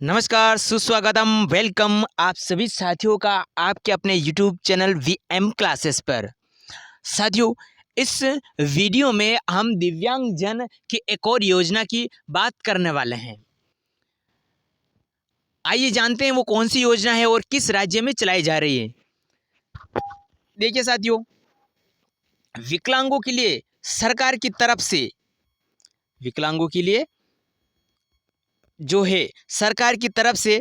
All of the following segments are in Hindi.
नमस्कार, सुस्वागतम, वेलकम आप सभी साथियों का आपके अपने यूट्यूब चैनल वीएम क्लासेस पर। साथियों, इस वीडियो में हम दिव्यांगजन की एक और योजना की बात करने वाले हैं। आइए जानते हैं वो कौन सी योजना है और किस राज्य में चलाई जा रही है। देखिए साथियों, विकलांगों के लिए सरकार की तरफ से विकलांगों के लिए जो है सरकार की तरफ से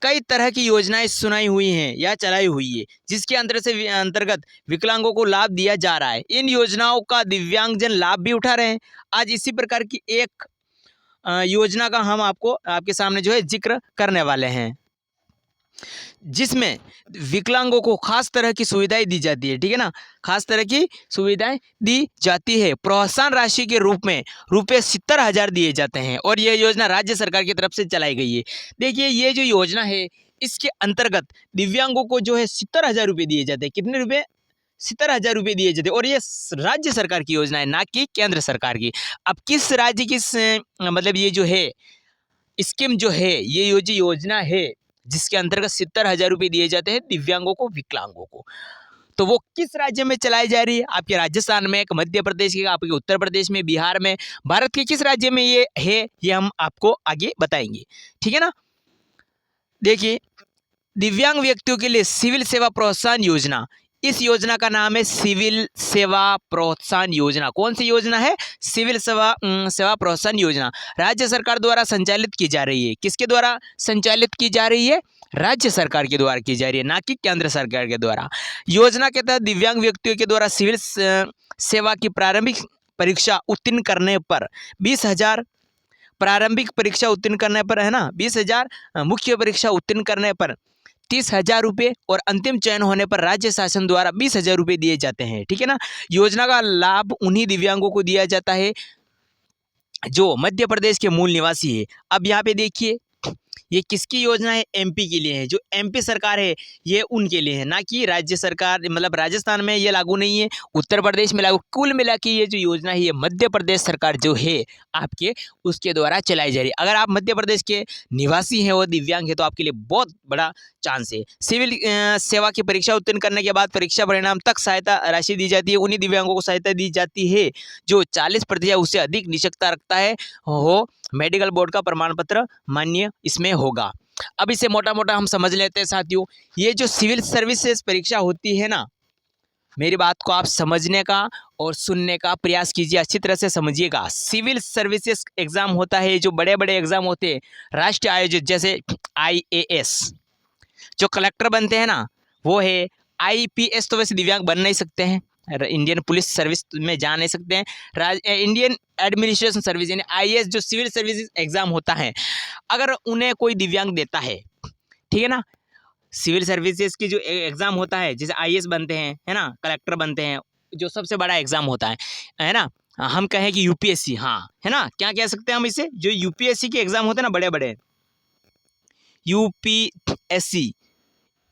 कई तरह की योजनाएं सुनाई हुई हैं या चलाई हुई है, जिसके अंतर्गत विकलांगों को लाभ दिया जा रहा है। इन योजनाओं का दिव्यांगजन लाभ भी उठा रहे हैं। आज इसी प्रकार की एक योजना का हम आपको आपके सामने जो है जिक्र करने वाले हैं, जिसमें विकलांगों को खास तरह की सुविधाएं दी जाती है। ठीक है ना, खास तरह की सुविधाएं दी जाती है। प्रोत्साहन राशि के रूप में रुपये 70,000 दिए जाते हैं और यह योजना राज्य सरकार की तरफ से चलाई गई है। देखिए, ये जो योजना है इसके अंतर्गत दिव्यांगों को जो है 70,000 रुपये दिए जाते हैं। कितने रुपये? 70,000 रुपये दिए जाते हैं और ये राज्य सरकार की योजना है, ना कि केंद्र सरकार की। अब किस राज्य मतलब ये जो है स्कीम जो है, ये जो योजना है जिसके अंतर्गत 70,000 रुपये दिए जाते हैं दिव्यांगों को, विकलांगों को, तो वो किस राज्य में चलाई जा रही है? आपके राजस्थान में, मध्य प्रदेश के, आपके उत्तर प्रदेश में, बिहार में, भारत के किस राज्य में ये है, ये हम आपको आगे बताएंगे। ठीक है ना। देखिए, दिव्यांग व्यक्तियों के लिए सिविल सेवा प्रोत्साहन योजना, इस योजना का नाम है सिविल सेवा प्रोत्साहन योजना। कौन सी योजना है? सिविल सेवा प्रोत्साहन योजना राज्य सरकार द्वारा संचालित की जा रही है। किसके द्वारा संचालित की जा रही है? राज्य सरकार के द्वारा की जा रही है, ना कि केंद्र सरकार के द्वारा। योजना के तहत दिव्यांग व्यक्तियों के द्वारा सिविल सेवा की प्रारंभिक परीक्षा उत्तीर्ण करने पर 20,000, प्रारंभिक परीक्षा उत्तीर्ण करने पर है ना 20,000, मुख्य परीक्षा उत्तीर्ण करने पर 30,000 रुपये और अंतिम चयन होने पर राज्य शासन द्वारा 20,000 रुपये दिए जाते हैं। ठीक है ना। योजना का लाभ उन्हीं दिव्यांगों को दिया जाता है जो मध्य प्रदेश के मूल निवासी है। अब यहाँ पे देखिए, ये किसकी योजना है? एमपी के लिए है। जो एमपी सरकार है ये उनके लिए है, ना कि राज्य सरकार, मतलब राजस्थान में ये लागू नहीं है, उत्तर प्रदेश में लागू। कुल मिला के ये जो योजना है ये मध्य प्रदेश सरकार जो है आपके उसके द्वारा चलाई जा रही है। अगर आप मध्य प्रदेश के निवासी हैं और दिव्यांग है तो आपके लिए बहुत बड़ा चांस है। सिविल सेवा की परीक्षा उत्तीर्ण करने के बाद परीक्षा परिणाम तक सहायता राशि दी जाती है। उन्हीं दिव्यांगों को सहायता दी जाती है जो 40% उससे अधिक निष्ठता रखता है हो मेडिकल बोर्ड का प्रमाण पत्र मान्य इसमें होगा। अब इसे मोटा मोटा हम समझ लेते हैं साथियों। ये जो सिविल सर्विसेज परीक्षा होती है ना, मेरी बात को आप समझने का और सुनने का प्रयास कीजिए, अच्छी तरह से समझिएगा। सिविल सर्विसेज एग्जाम होता है, जो बड़े बड़े एग्जाम होते हैं राष्ट्रीय आयोजित, जैसे IAS, जो कलेक्टर बनते हैं ना वो है। IPS तो वैसे दिव्यांग बन नहीं सकते हैं, इंडियन पुलिस सर्विस में जा नहीं सकते हैं। इंडियन एडमिनिस्ट्रेशन सर्विस यानी IAS जो सिविल सर्विसेज एग्जाम होता है, अगर उन्हें कोई दिव्यांग देता है, ठीक है ना, सिविल सर्विसेज की जो एग्जाम होता है, जैसे IAS बनते हैं, है ना, कलेक्टर बनते हैं, जो सबसे बड़ा एग्जाम होता है ना, हम कहें कि UPSC, हाँ, है ना, क्या कह सकते हैं हम इसे, जो UPSC के एग्जाम होते हैं ना, बड़े बड़े UPSC,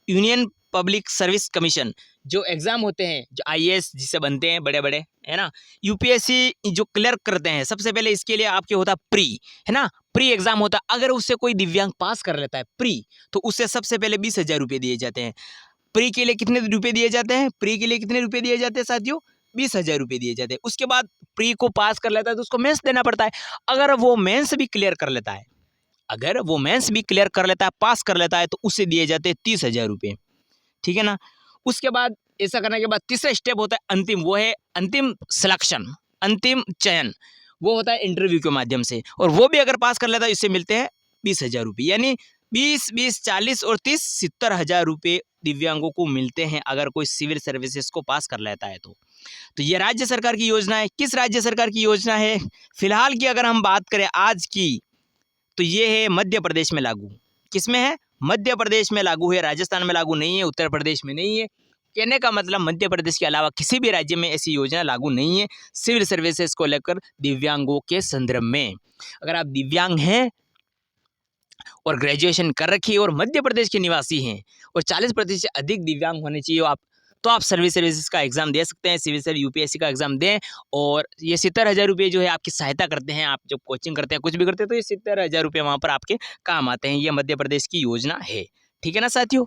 union public service commission, जो एग्जाम होते हैं, जो IAS जिससे बनते हैं बड़े बड़े, है ना, UPSC जो क्लियर करते हैं, सबसे पहले इसके लिए आपके होता है प्री, है ना, प्री एग्जाम होता है। अगर उससे कोई दिव्यांग पास कर लेता है प्री, तो उससे सबसे पहले 20,000 रुपये दिए जाते हैं। प्री के लिए कितने रुपये दिए जाते हैं? प्री के लिए कितने रुपये दिए जाते हैं साथियों? 20,000 रुपये दिए जाते हैं। उसके बाद प्री को पास कर लेता है तो उसको मेंस देना पड़ता है। अगर वो मेंस भी क्लियर कर लेता है, अगर वो मेंस भी क्लियर कर लेता है, पास कर लेता है, तो उससे दिए जाते हैं 30,000 रुपये। ठीक है ना। उसके बाद ऐसा करने के बाद तीसरा स्टेप होता है अंतिम, वो है अंतिम सिलेक्शन, अंतिम चयन, वो होता है इंटरव्यू के माध्यम से, और वो भी अगर पास कर लेता है इससे मिलते हैं 20,000 रुपये। यानी 20, 40 और 30, 70,000 रुपये दिव्यांगों को मिलते हैं अगर कोई सिविल सर्विसेज को पास कर लेता है तो ये राज्य सरकार की योजना है। किस राज्य सरकार की योजना है? फिलहाल की अगर हम बात करें आज की, तो ये है मध्य प्रदेश में लागू। किस में है? मध्य प्रदेश में लागू है, राजस्थान में लागू नहीं है, उत्तर प्रदेश में नहीं है। कहने का मतलब मध्य प्रदेश के अलावा किसी भी राज्य में ऐसी योजना लागू नहीं है सिविल सर्विसेज को लेकर दिव्यांगों के संदर्भ में। अगर आप दिव्यांग हैं और ग्रेजुएशन कर रखी है और मध्य प्रदेश के निवासी हैं और 40% से अधिक दिव्यांग होने चाहिए, आप तो आप सर्विसेज का एग्जाम दे सकते हैं, सिविल सर्विस यूपीएससी का एग्जाम दें। और ये 70,000 रुपये जो है आपकी सहायता करते हैं, आप जब कोचिंग करते हैं, कुछ भी करते हैं, तो ये 70,000 रुपये वहाँ पर आपके काम आते हैं। ये मध्य प्रदेश की योजना है। ठीक है ना साथियों।